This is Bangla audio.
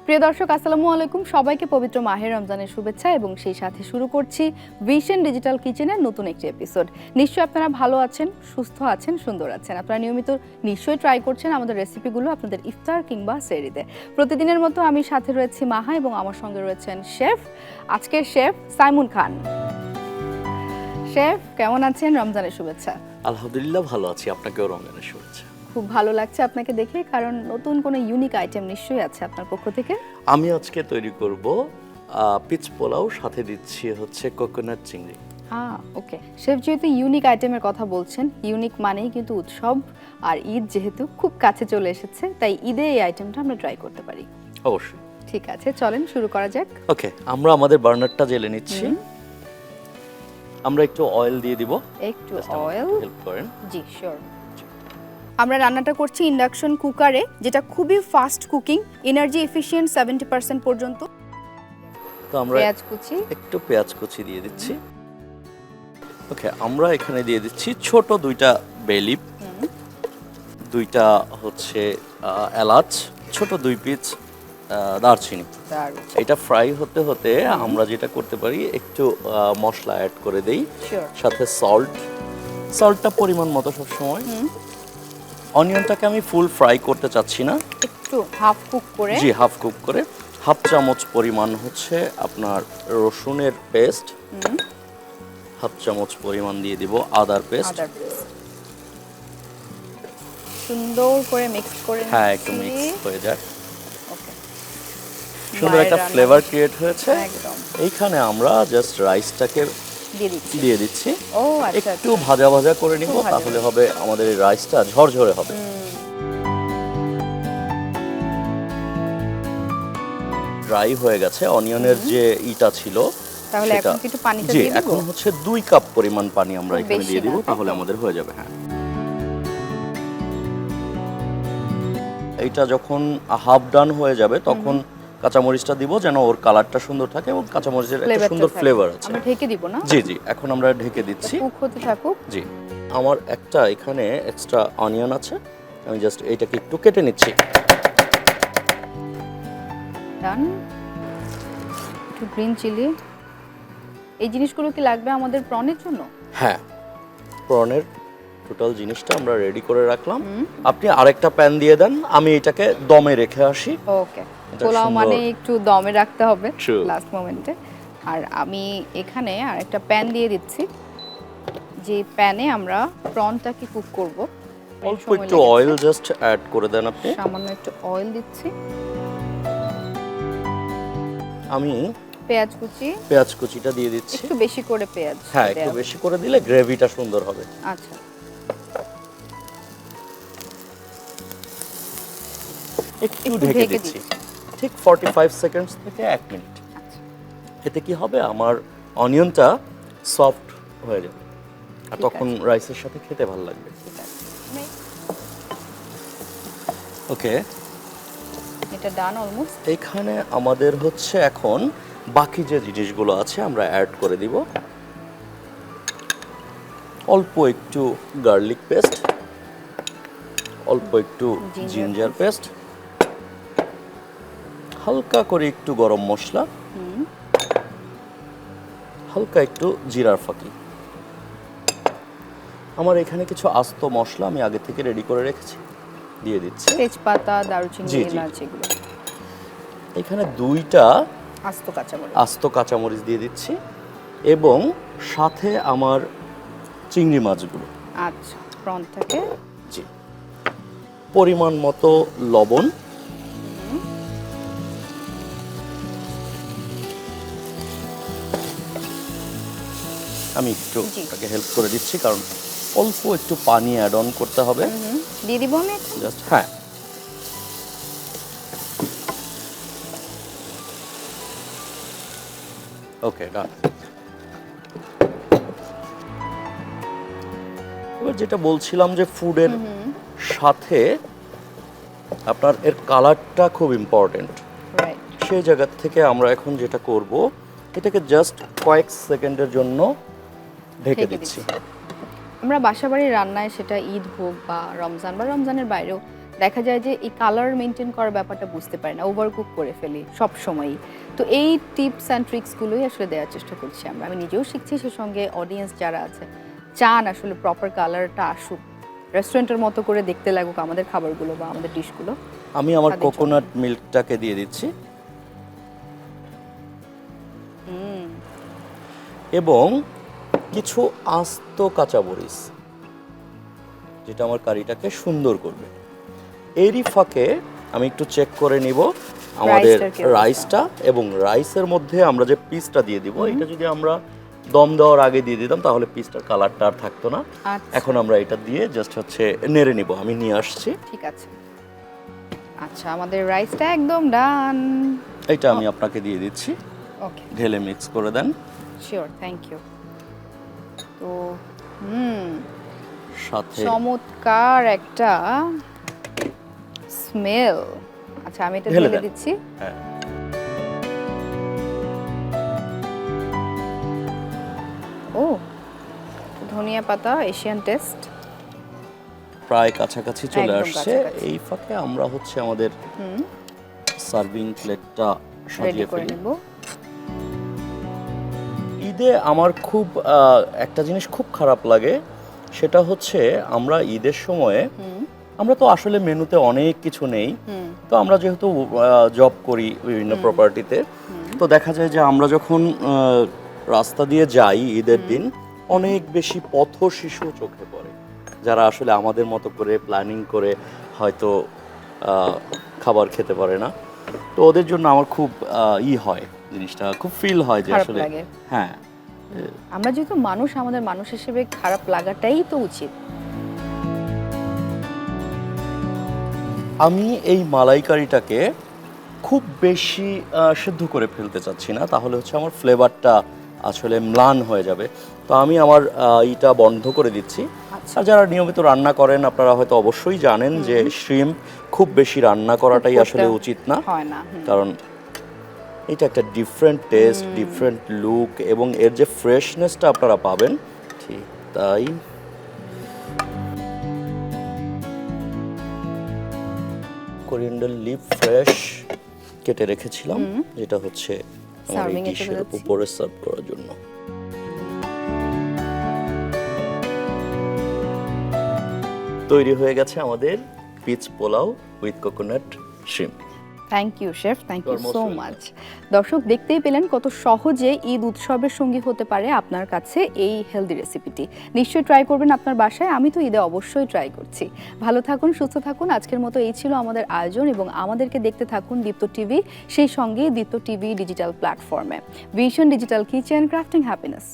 প্রিয় দর্শক আসসালামু আলাইকুম, সবাইকে পবিত্র মাহে রমজানের শুভেচ্ছা এবং সেই সাথে শুরু করছি ভিশন ডিজিটাল কিচেনের নতুন একটি এপিসোড। নিশ্চয়ই আপনারা ভালো আছেন, সুস্থ আছেন, সুন্দর আছেন। আপনারা নিয়মিত নিশ্চয়ই ট্রাই করছেন আমাদের রেসিপিগুলো আপনাদের ইফতার কিংবা সেহরিতে। প্রতিদিনের মতো আমি সাথে রয়েছি মাহা এবং আমার সঙ্গে রয়েছেন শেফ, আজকের শেফ সাইমুন খান। শেফ কেমন আছেন? রমজানের শুভেচ্ছা। আলহামদুলিল্লাহ ভালো আছি, আপনাকেও রমজানের শুভেচ্ছা। খুব ভালো লাগছে আপনাকে দেখে, কারণ নতুন কোনো ইউনিক আইটেম নিশ্চয়ই আছে আপনার পক্ষ থেকে। আমি আজকে তৈরি করব পিচ পোলাও, সাথে দিচ্ছি হচ্ছে কোকোনাট চিংড়ি। ওকে শেফ, যেহেতু ইউনিক আইটেমের কথা বলছেন, ইউনিক মানেই কিন্তু উৎসব, আর ঈদ যেহেতু খুব কাছে চলে এসেছে, তাই ঈদে এই আইটেমটা আমরা ট্রাই করতে পারি। অবশ্যই। ঠিক আছে, চলেন শুরু করা যাক। ওকে, আমরা আমাদের বার্নারটা জ্বেলে নিচ্ছি। আমরা একটু অয়েল দিয়ে দিব। একটু অয়েল হেল্প করেন। জি শিওর। আমরা রান্নাটা করছি ইন্ডাকশন কুকারে, যেটা খুবই ফাস্ট কুকিং, এনার্জি এফিশিয়েন্ট 70% পর্যন্ত। তো আমরা পেঁয়াজ কুচি, একটু পেঁয়াজ কুচি দিয়ে দিচ্ছি। ওকে, আমরা এখানে দিয়ে দিচ্ছি ছোট দুইটা বে লিফ, দুইটা হচ্ছে এলাচ, ছোট দুই পিস দারচিনি। এটা ফ্রাই হতে হতে আমরা যেটা করতে পারি, একটু মশলা অ্যাড করে দেই, সাথে সল্টটা পরিমাণ মতো সব সময়। অনিয়নটাকে আমি ফুল ফ্রাই করতে চাচ্ছি না, একটু হাফ কুক করে। জি, হাফ কুক করে। হাফ চামচ পরিমাণ হচ্ছে আপনার রসুনের পেস্ট, হাফ চামচ পরিমাণ দিয়ে দিব আদার পেস্ট। সুন্দর করে মিক্স করে, হ্যাঁ, একটু মিক্স হয়ে যায়। ওকে, সুন্দর একটা ফ্লেভার ক্রিয়েট হয়েছে। একদম। এইখানে আমরা জাস্ট রাইসটাকে দিয়ে দিচ্ছি। ও আচ্ছা, একটু ভাজা ভাজা করে নিব, তাহলে হবে আমাদের এই রাইসটা ঝরঝরে হবে। ড্রাই হয়ে গেছে অনিয়নের যে ইটা ছিল, তাহলে এখন একটু পানিটা দিয়ে দিব। এখন হচ্ছে 2 কাপ পরিমাণ পানি আমরা এখানে দিয়ে দিব, তাহলে আমাদের হয়ে যাবে। হ্যাঁ, এইটা যখন হাফ ডান হয়ে যাবে তখন কাঁচামরিচটা দিব, যেন ওর কালারটা সুন্দর থাকে এবং কাঁচামরিচের একটা সুন্দর ফ্লেভার আছে। আমরা ঢেকে দিব না? জি জি, এখন আমরা ঢেকে দিচ্ছি, কুক হতে থাকুক। জি। আমার একটা এখানে এক্সট্রা অনিয়ন আছে, আমি জাস্ট এইটাকে একটু কেটে নিচ্ছি। ডান। একটু গ্রিন চিলি। এই জিনিসগুলো কি লাগবে আমাদের প্রনের জন্য? হ্যাঁ, প্রনের টোটাল জিনিসটা আমরা রেডি করে রাখলাম। আপনি আরেকটা প্যান দিয়ে দেন, আমি এটাকে দমে রেখে আসি। ওকে, পোলাও মানে একটু দমে রাখতে হবে লাস্ট মোমেন্টে। আর আমি এখানে আরেকটা প্যান দিয়ে দিচ্ছি, যে প্যানে আমরা প্রনটাকে কুক করব। অল্প একটু অয়েল জাস্ট অ্যাড করে দেন আপনি। সামান্য একটু অয়েল দিচ্ছি। আমি পেঁয়াজ কুচিটা দিয়ে দিচ্ছি। একটু বেশি করে পেঁয়াজ, হ্যাঁ, একটু বেশি করে দিলে গ্রেভিটা সুন্দর হবে। আচ্ছা, একটু ঢেকে দিচ্ছি, ঠিক 45 সেকেন্ডস থেকে 1 মিনিট। আচ্ছা, এতে কি হবে, আমার অনিয়নটা সফট হয়ে যাবে, আর তখন রাইসের সাথে খেতে ভালো লাগবে। ওকে, এটা ডান অলমোস্ট। এখানে আমাদের হচ্ছে এখন বাকি যে জিনিসগুলো আছে আমরা অ্যাড করে দিব। অল্প একটু গার্লিক পেস্ট, অল্প একটু জিঞ্জার পেস্ট, হালকা করে একটু গরম মশলা, হালকা একটু জিরার ফাঁকি। আমার এখানে কিছু আস্ত মশলা আমি আগে থেকে রেডি করে রেখেছি, দিয়ে দিচ্ছি। তেজপাতা, দারুচিনি, এলাচ, এগুলো। এখানে 2টা আস্ত কাঁচামরিচ দিয়ে দিচ্ছি, এবং সাথে আমার চিংড়ি মাছগুলো। আচ্ছা, প্রনটাকে, জি, পরিমাণ মতো লবণ, আমি একটু তাকে হেল্প করে দিচ্ছি, কারণ অল্প একটু পানি অ্যাড অন করতে হবে। দিয়ে দিব আমি জাস্ট, হ্যাঁ। ওকে, ডান। এবার যেটা বলছিলাম যে ফুডের সাথে আপনার এর কালারটা খুব ইম্পর্টেন্ট, সেই জায়গা থেকে আমরা এখন যেটা করব, এটাকে জাস্ট কয়েক সেকেন্ডের জন্য ঢেকে দিচ্ছি। আমরা বাসাবাড়ির রান্নায়, সেটা ঈদ হোক বা রমজান বা রমজানের বাইরেও, দেখা যায় যে এই কালার মেনটেন করার ব্যাপারটা বুঝতে পারি না, ওভারকুক করে ফেলি সব সময়ই। তো এই টিপস অ্যান্ড ট্রিক্সগুলোই আসলে দেওয়ার চেষ্টা করছি আমরা। আমি নিজেও শিখছি, সে সঙ্গে অডিয়েন্স যারা আছে চান আসলে প্রপার কালারটা আসুক, রেস্টুরেন্টের মতো করে দেখতে লাগুক আমাদের খাবারগুলো বা আমাদের ডিশগুলো। আমি আমার তাদের জন্য। কোকোনাট মিল্কটাকে দিয়ে দিচ্ছি এবং কিছু আস্ত কাঁচামরিচ, যেটা আমার কারিটাকে সুন্দর করবে। এরই ফাঁকে আমি একটু চেক করে নিব আমাদের রাইসটার কি অবস্থা? রাইসটা, এবং রাইসের মধ্যে আমরা যে পিসটা দিয়ে দিব, এটা যদি আমরা দম দেওয়ার আগে দিয়ে দিতাম তাহলে পিসটার কালারটা আর থাকতো না। আচ্ছা। এখন আমরা এটা দিয়ে জাস্ট হচ্ছে নেড়ে নিব। আমি নিয়ে আসছি, ঠিক আছে। আচ্ছা, আমাদের রাইসটা একদম ডান। এটা আমি আপনাকে দিয়ে দিচ্ছি, ওকে, ঢেলে মিক্স করে দেন। Sure, thank you. তো সাথে চমৎকার একটা স্মেল। আচ্ছা, আমি এটা ঢেলে ঢেলে দেন। দিচ্ছি। হ্যাঁ, ও, ধনিয়া পাতা, এশিয়ান টেস্ট। প্রায় কাছাকাছি চলে একদম আসছে। কাছাকাছি। এই ফাঁকে আমরা হচ্ছে আমাদের সার্ভিং প্লেটটা রেডি সাজিয়ে করে ফেলি। নেব। ঈদে আমার খুব একটা জিনিস খুব খারাপ লাগে, সেটা হচ্ছে আমরা ঈদের সময়ে আমরা তো আসলে মেনুতে অনেক কিছু নেই। তো আমরা যেহেতু জব করি বিভিন্ন প্রপার্টিতে, তো দেখা যায় যে আমরা যখন রাস্তা দিয়ে যাই ঈদের দিন, অনেক বেশি পথ শিশু চোখে পড়ে, যারা আসলে আমাদের মতো করে প্ল্যানিং করে হয়তো খাবার খেতে পারে না। তো ওদের জন্য আমার খুব হয়, জিনিসটা খুব ফিল হয় যে খারাপ আসলে লাগে। হ্যাঁ, আমরা যেহেতু মানুষ, আমাদের মানুষ হিসেবে খারাপ লাগাটাই তো উচিত। আমি এই মালাইকারিটাকে খুব বেশি সিদ্ধ করে ফেলতে চাচ্ছি না, তাহলে হচ্ছে আমার ফ্লেভারটা আসলে ম্লান হয়ে যাবে। তো আমি আমার ইটা বন্ধ করে দিচ্ছি। আচ্ছা। আর যারা নিয়মিত রান্না করেন আপনারা হয়তো অবশ্যই জানেন যে শ্রিম্প খুব বেশি রান্না করাটাই করতে আসলে উচিত না, হয় না। কারণ এটা একটা ডিফারেন্ট টেস্ট, ডিফারেন্ট লুক, এবং এর যে ফ্রেশনেসটা আপনারা পাবেন, ঠিক তাই। কোরিয়ান্ডার লিফ ফ্রেশ কেটে রেখেছিলাম, যেটা হচ্ছে আমার এই Serving এ চলে ডিশের যাচ্ছি। উপরে সার্ভ করার জন্য। তৈরি হয়ে গেছে আমাদের পিচ পোলাও with coconut shrimp. Thank you chef, thank you You're most so welcome. Much. দর্শক, দেখতেই পেলেন কত সহজে ঈদ উৎসবের সঙ্গী হতে পারে আপনার কাছে এই হেলদি রেসিপিটি। নিশ্চয়ই ট্রাই করবেন আপনার বাসায়। আমি তো ঈদে অবশ্যই ট্রাই করছি। ভালো থাকুন, সুস্থ থাকুন। আজকের মতো এই ছিল আমাদের আয়োজন, এবং আমাদেরকে দেখতে থাকুন দীপ্ত টিভি, সেই সঙ্গে দীপ্ত টিভি ডিজিটাল প্ল্যাটফর্মে। Vision digital kitchen, crafting happiness.